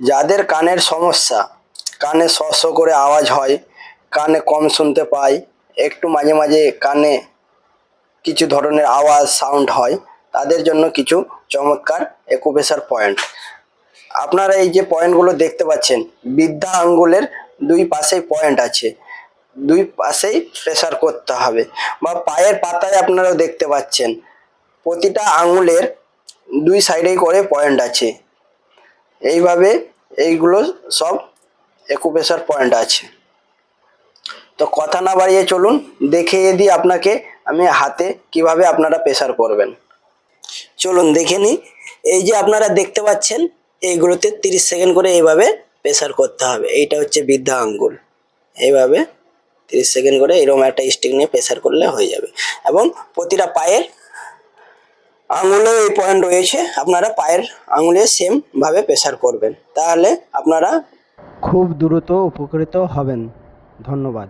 যাদের কানের সমস্যা, কানে শ শ করে আওয়াজ হয়, কানে কম শুনতে পায়, একটু মাঝে মাঝে কানে কিছু ধরনের আওয়াজ সাউন্ড হয়, তাদের জন্য কিছু চমৎকার একুপ্রেশার পয়েন্ট। আপনারা এই যে পয়েন্টগুলো দেখতে পাচ্ছেন, বৃদ্ধা আঙ্গুলের দুই পাশেই পয়েন্ট আছে, দুই পাশেই প্রেসার করতে হবে। বা পায়ের পাতায় আপনারাও দেখতে পাচ্ছেন, প্রতিটা আঙুলের দুই সাইডেই করে পয়েন্ট আছে। এইভাবে এইগুলো সব একুপ্রেশার পয়েন্ট আছে। তো কথা না বাড়িয়ে চলুন দেখিয়ে দিই আপনাকে আমি হাতে কিভাবে আপনারা প্রেসার করবেন। চলুন দেখে নিই। এই যে আপনারা দেখতে পাচ্ছেন, এইগুলোতে 30 সেকেন্ড করে এইভাবে প্রেসার করতে হবে। এইটা হচ্ছে বৃদ্ধা আঙ্গুল, এইভাবে 30 সেকেন্ড করে এরকম একটা স্টিক নিয়ে প্রেসার করলে হয়ে যাবে। এবং প্রতিটা পায়ের আঙুলে এই পয়েন্ট রয়েছে, আপনারা পায়ের আঙুলে সেম ভাবে প্রেসার করবেন, তাহলে আপনারা খুব দ্রুত উপকৃত হবেন। ধন্যবাদ।